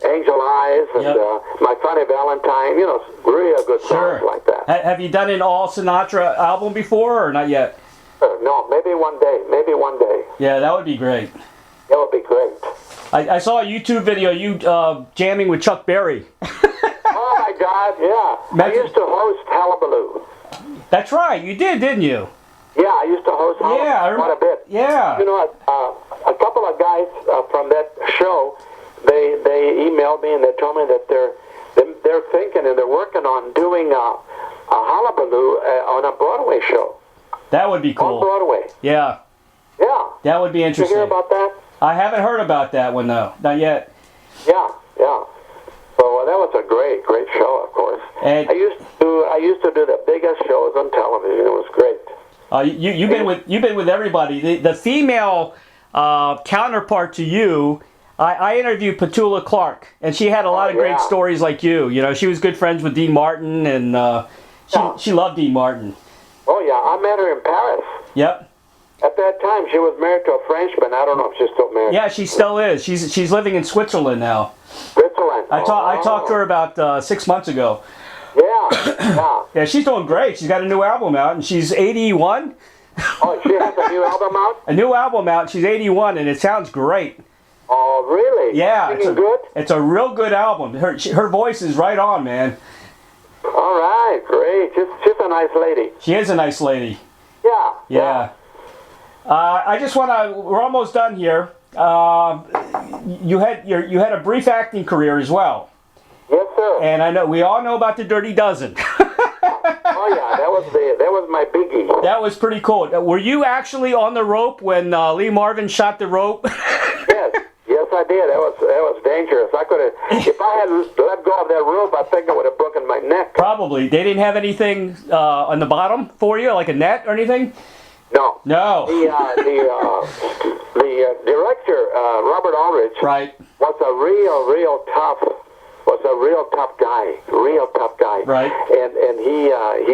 Angel Eyes and My Funny Valentine, you know, real good songs like that. Have you done an all Sinatra album before or not yet? No, maybe one day. Yeah, that would be great. That would be great. I saw a YouTube video of you jamming with Chuck Berry. Oh my God, yeah. I used to host Hullabaloo. That's right, you did, didn't you? Yeah, I used to host Hullabaloo quite a bit. Yeah. You know, a couple of guys from that show, they emailed me and they told me that they're thinking and they're working on doing a hullabaloo on a Broadway show. That would be cool. On Broadway. Yeah. Yeah. That would be Did interesting. you hear about that? I haven't heard about that one, though. Not yet. Yeah, yeah. So that was a great show, of course. And I used to do the biggest shows on television. It was great. you've been with everybody. The female counterpart to you, I interviewed Petula Clark, and she had a lot of great stories like you. You know, she was good friends with Dean Martin, and she loved Dean Martin. Oh yeah, I met her in Paris. Yep. At that time, she was married to a Frenchman. I don't know if she's still married. Yeah, she still is. She's living in Switzerland now. Switzerland. I talked to her about 6 months ago. Yeah, yeah. Yeah, she's doing great. She's got a new album out, and she's 81. Oh, she has a new album out? A new album out. She's 81, and it sounds great. Oh, really? Yeah, good? It's a real good album. Her voice is right on, man. All right, great. She's a nice lady. She is a nice lady. Yeah. Yeah. I just want to. We're almost done here. You had a brief acting career as well. Yes, sir. And I know we all know about the Dirty Dozen. Oh yeah, that was my biggie. That was pretty cool. Were you actually on the rope when Lee Marvin shot the rope? Yes, I did. That was dangerous. I could have, if I had let go of that rope, I think I would have broken my neck. Probably. They didn't have anything on the bottom for you, like a net or anything? No. No. The director, Robert Aldrich, Right. was a real tough guy. Right. And he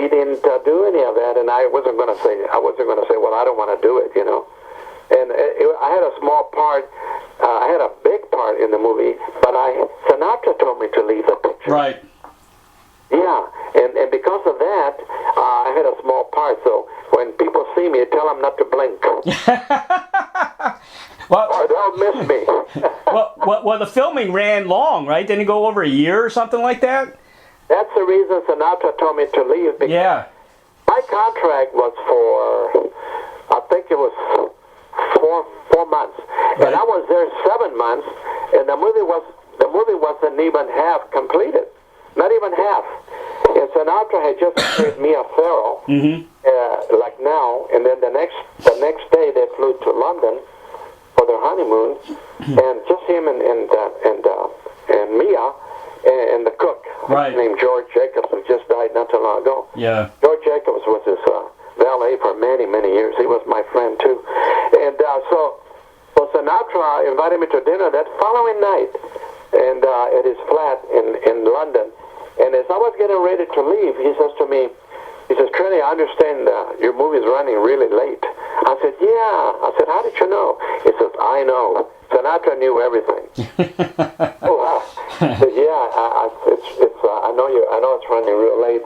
didn't do any of that. And I wasn't going to say, well, I don't want to do it, you know. And I had a small part. I had a big part in the movie, but Sinatra told me to leave the picture. Right. Yeah, and because of that, I had a small part. So when people see me, tell them not to blink. Or they'll miss me. well, the filming ran long, right? Didn't it go over a year or something like that? That's the reason Sinatra told me to leave. Yeah. My contract was for, I think it was four months, Right. and I was there 7 months, and the movie wasn't even half completed, not even half. And Sinatra had just played Mia Farrow, like now, and then the next day they flew to London for their honeymoon, and just him and Mia and the cook, Right. named George Jacobs, who just died not too long ago. Yeah. George Jacobs was his valet for many years. He was my friend too, and so Sinatra invited me to dinner that following night, and at his flat in London. And as I was getting ready to leave, he says to me, Trini, I understand your movie's running really late. I said, yeah. I said, how did you know? He says, I know. Sinatra knew everything. Oh, wow. I said, yeah, I know it's running real late.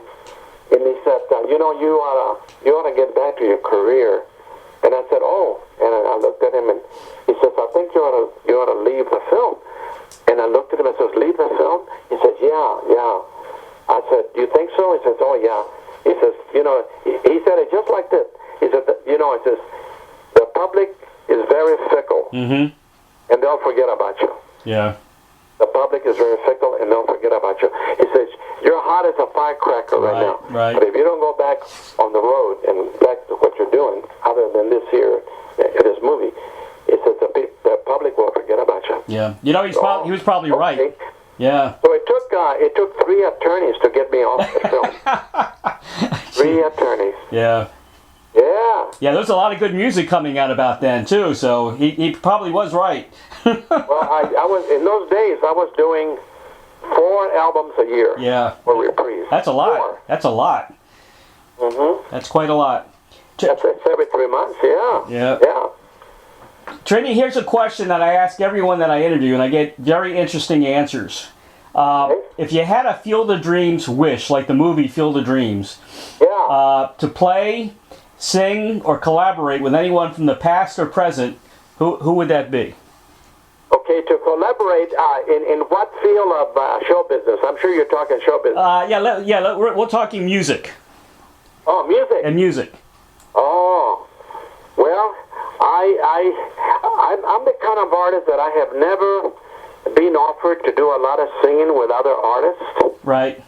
And he said, you ought to get back to your career. And I said, oh. And I looked at him, and he says, I think you ought to leave the film. And I looked at him and says, leave the film? He said, yeah. I said, do you think so? He says, oh, yeah. He says, he said it just like this. He said, he says, the public is very fickle, and they'll forget about you. Yeah. The public is very fickle, and they'll forget about you. He says, you're hot as a firecracker right now. Right. But if you don't go back on the road and back to what you're doing, other than this movie, he says, the public will forget about you. Yeah. He was probably right. Yeah. So it took 3 attorneys to get me off the film. 3 attorneys. Yeah. Yeah. Yeah, there's a lot of good music coming out about then too, so he probably was right. Well, I was in those days. I was doing 4 albums a year. Yeah. For reprise. That's a lot. 4. That's a lot. That's quite a lot. That's every 3 months. Yeah. Yeah. Yeah. Trini, here's a question that I ask everyone that I interview, and I get very interesting answers. If you had a Field of Dreams wish, like the movie Field of Dreams, to play, sing, or collaborate with anyone from the past or present, who would that be? Okay, to collaborate in what field of show business? I'm sure you're talking show business. We're talking music. Oh, music. And music. Oh, well, I'm the kind of artist that I have never being offered to do a lot of singing with other artists. Right.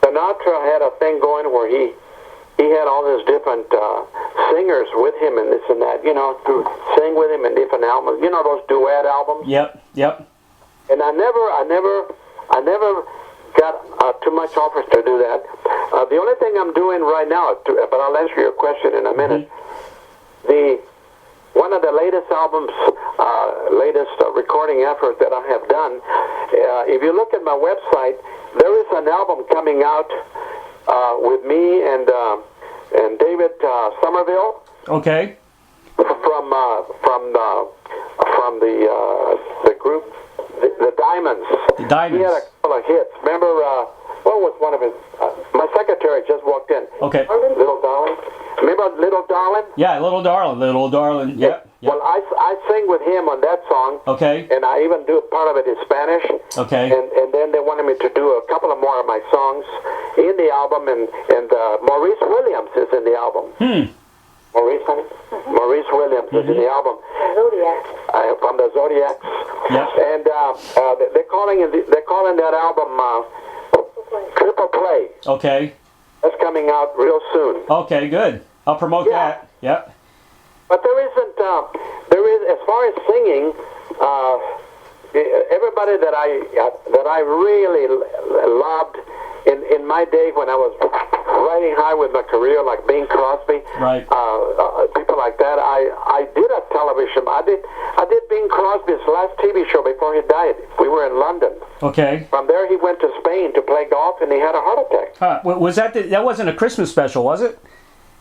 Sinatra had a thing going where he had all these different singers with him and this and that, you know, to sing with him in different albums. You know, those duet albums. Yep. And I never got too much offers to do that. The only thing I'm doing right now, but I'll answer your question in a minute. One of the latest albums, latest recording effort that I have done. If you look at my website, there is an album coming out with me and David Somerville. Okay. From the group, the Diamonds. The Diamonds. He had a couple of hits. Remember, what was one of his? My secretary just walked in. Okay. Little Darling. Remember Little Darling? Yeah, Little Darling. Yep. Well, I sing with him on that song. Okay. And I even do part of it in Spanish. Okay. And then they wanted me to do a couple of more of my songs in the album, and Maurice Williams is in the album. Maurice Williams is in the album. From the Zodiacs. Yep. And they're calling that album Triple Play. Okay. That's coming out real soon. Okay, good. I'll promote that. Yep. But there is, as far as singing, everybody that I really loved in my day when I was riding high with my career, like Bing Crosby, right? People like that. I did a television. I did Bing Crosby's last TV show before he died. We were in London. Okay. From there, he went to Spain to play golf, and he had a heart attack. Was that that wasn't a Christmas special, was it?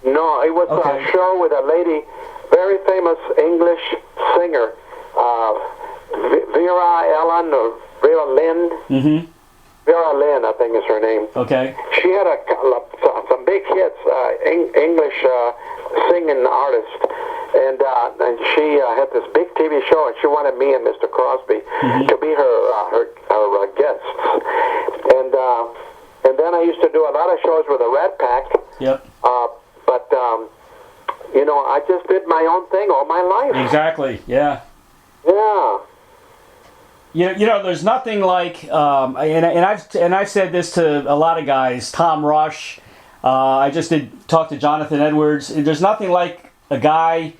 No, it was a show with a lady, very famous English singer, Vera Ellen or Vera Lynn. Mm-hmm. Vera Lynn, I think is her name. Okay. She had some big hits, English singing artist, and she had this big TV show, and she wanted me and Mr. Crosby to be her guests, and then I used to do a lot of shows with the Rat Pack. Yep. But you know, I just did my own thing all my life. Exactly. Yeah. Yeah. You know, there's nothing like, and I've said this to a lot of guys. Tom Rush. I just did talk to Jonathan Edwards. There's nothing like a guy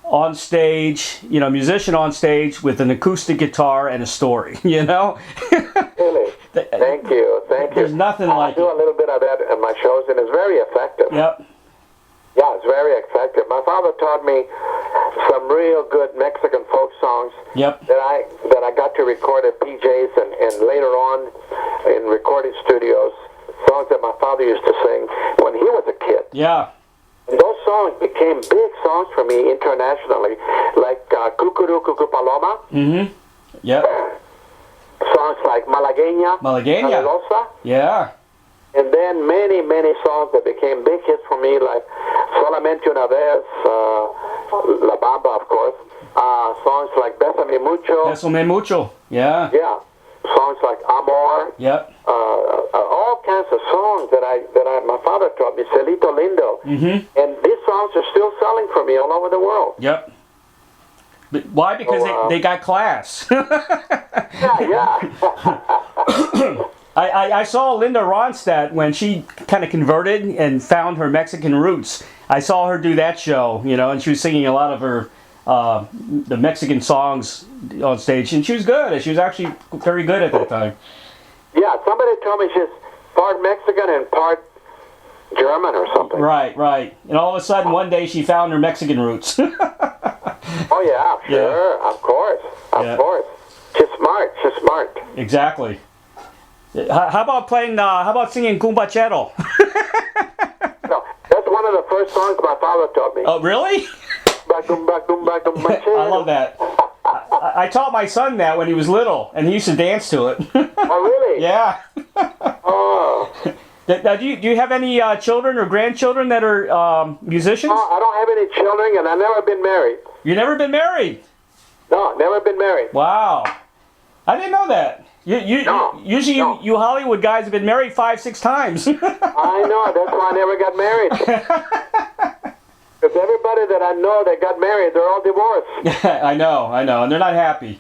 on stage, you know, musician on stage with an acoustic guitar and a story. You know. Really. Thank you. There's nothing like. I do a little bit of that at my shows, and it's very effective. Yep. Yeah, it's very effective. My father taught me some real good Mexican folk songs. Yep. That I got to record at PJ's and later on in recording studios. Songs that my father used to sing when he was a kid. Yeah. And those songs became big songs for me internationally, like Cucurú Cucú Paloma. Mm-hmm. Yep. Songs like Malagueña. Alelosa. Yeah. And then many, many songs that became big hits for me, like Solamente una vez, La Bamba, of course. Songs like Bésame Mucho. Bésame Mucho. Yeah. Yeah. Songs like Amor. Yep. All kinds of songs that my father taught me, Celito Lindo. Mm-hmm. And these songs are still selling for me all over the world. Yep. But why? Because they got class. Yeah. I saw Linda Ronstadt when she kind of converted and found her Mexican roots. I saw her do that show, you know, and she was singing a lot of her the Mexican songs on stage, and she was good. She was actually very good at that time. Yeah, somebody told me she's part Mexican and part German or something. Right. And all of a sudden, one day, she found her Mexican roots. Oh yeah, sure, Yeah. of course. She's smart. Exactly. How about singing Cumbachero? No, that's one of the first songs my father taught me. Oh, really? I love that. I taught my son that when he was little, and he used to dance to it. Oh, really? Yeah. Oh. Now, do you have any children or grandchildren that are musicians? No, I don't have any children, and I've never been married. You've never been married? No, never been married. Wow. I didn't know that. Usually you Hollywood guys have been married 5-6 times. I know, that's why I never got married. Because everybody that I know that got married, they're all divorced. I know, and they're not happy.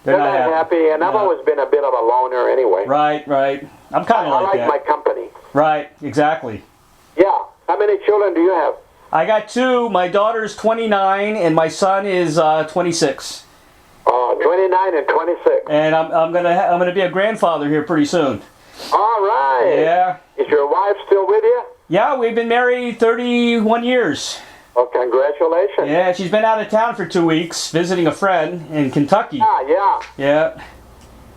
They're not happy, and I've always been a bit of a loner anyway. Right, right. I'm kind of like that. I like my company. Right, exactly. Yeah. How many children do you have? I got 2. My daughter's 29, and my son is 26. 29 and 26. And I'm gonna be a grandfather here pretty soon. All right. Yeah. Is your wife still with you? Yeah, we've been married 31 years. Oh, congratulations. Yeah, she's been out of town for 2 weeks visiting a friend in Kentucky. Yeah. Yeah.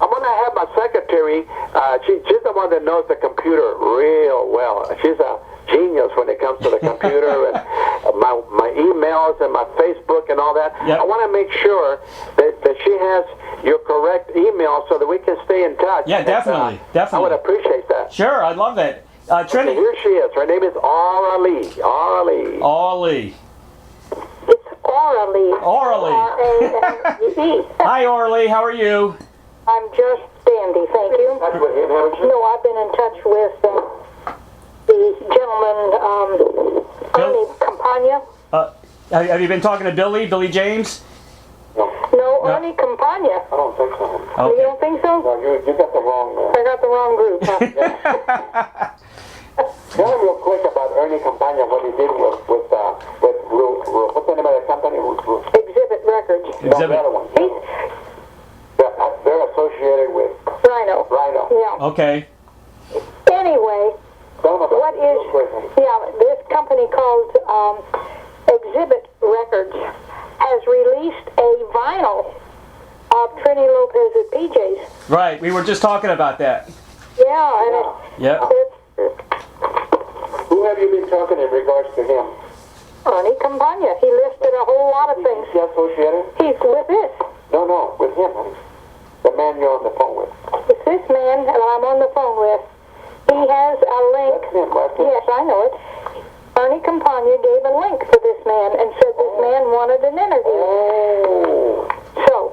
I'm going to have my secretary, she's the one that knows the computer real well. She's a genius when it comes to the computer and my emails and my Facebook and all that. Yep. I want to make sure that she has your correct email so that we can stay in touch. Yeah, definitely. Definitely. I would appreciate that. Sure, I'd love that. Trini. Okay, here she is. Her name is Aura Lee. Aura Lee. Orly. It's Orally. Orally. R-A-L-E-E. Hi, Orly. How are you? I'm just dandy, thank you. Touch with him, haven't you? No, I've been in touch with the gentleman, Tony Campagna. Have you been talking to Billy James? No, Ernie Campagna. I don't think so. You don't think so? No, you got the wrong I got the wrong group, huh? Tell me real quick about Ernie Campagna, what he did with what's the name of the company? Exhibit Records. No, the other one. They're associated with Rhino. Rhino. Yeah. Okay. Anyway, Tell them about what is... Yeah, this company called Exhibit Records has released a vinyl of Trini Lopez at PJ's. Right. We were just talking about that. Yeah, and Yep. it's Who have you been talking in regards to him? Ernie Campagna. He listed a whole lot of things. Is he associated? He's with this. No, with him, honey. The man you're on the phone with. It's this man that I'm on the phone with. He has a link. That's him, right? Yes, I know it. Ernie Campagna gave a link for this man and said this man wanted an interview. Oh. So,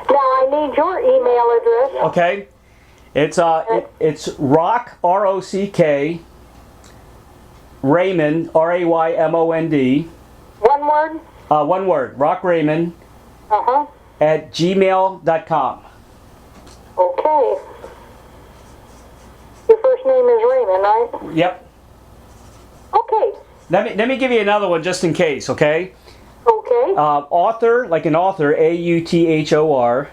now I need your email address. Okay. It's Rock, R-O-C-K, Raymond, R-A-Y-M-O-N-D. One word? One word. Rock Raymond Uh-huh. at gmail.com. Okay. Your first name is Raymond, right? Yep. Okay. Let me give you another one just in case, okay? Okay. Author, like an author, A-U-T-H-O-R.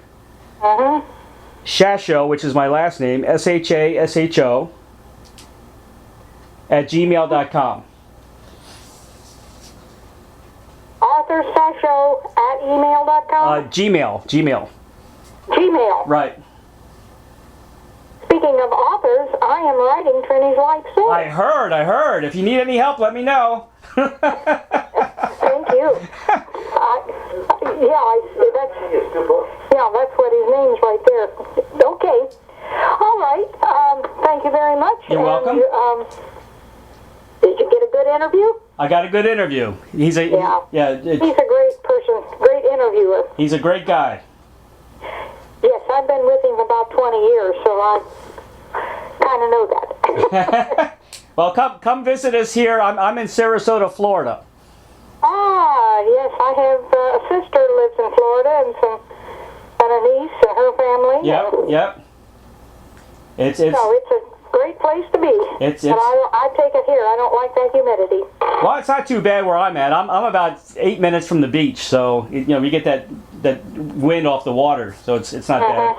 Uh-huh. SHASHO, which is my last name, S-H-A-S-H-O, at gmail.com. Author SHASHO at email.com? Gmail. Gmail. Right. Speaking of authors, I am writing Trini's life story. I heard. If you need any help, let me know. Thank you. That's what his name's right there. Okay. All right. Thank you very much. You're welcome. Did you get a good interview? I got a good interview. He's a He's a great person, great interviewer. He's a great guy. Yes, I've been with him about 20 years, so I kind of know that. Well, come visit us here. I'm in Sarasota, Florida. Yes, I have a sister who lives in Florida and a niece and her family. Yep. It's So it's a great place to be. It's but I take it here. I don't like that humidity. Well, it's not too bad where I'm at. I'm about 8 minutes from the beach, so we get that wind off the water, so it's not bad.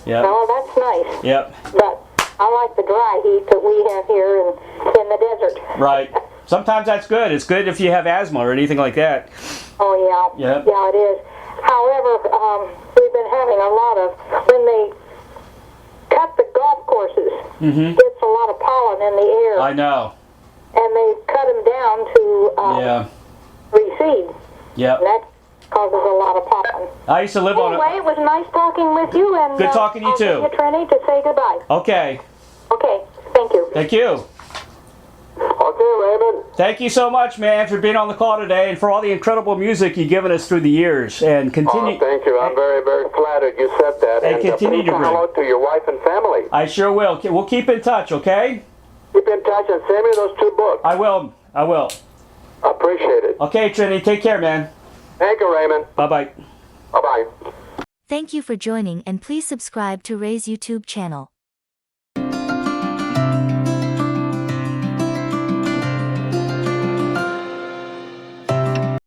Yeah. Well, that's nice. Yep. But I like the dry heat that we have here in the desert. Right. Sometimes that's good. It's good if you have asthma or anything like that. Oh, yeah. Yep. Yeah, it is. However, we've been having a lot of, when they cut the golf courses, gets a lot of pollen in the air. I know. And they cut them down to reseed. Yep. And that causes a lot of pollen. I used to live on Anyway, it was nice talking with you. And Good talking to you, too. I'll see you, Trini, to say goodbye. Okay. Okay. Thank you. Thank you. Okay, Raymond. Thank you so much, man, for being on the call today and for all the incredible music you've given us through the years. And continue. Oh, thank you. I'm very, very flattered you said that. And continue please to say bring. hello to your wife and family. I sure will. We'll keep in touch, okay? Keep in touch and send me those 2 books. I will. I appreciate it. Okay, Trini, take care, man. Thank you, Raymond. Bye-bye. Bye-bye. Thank you for joining and please subscribe to Ray's YouTube channel.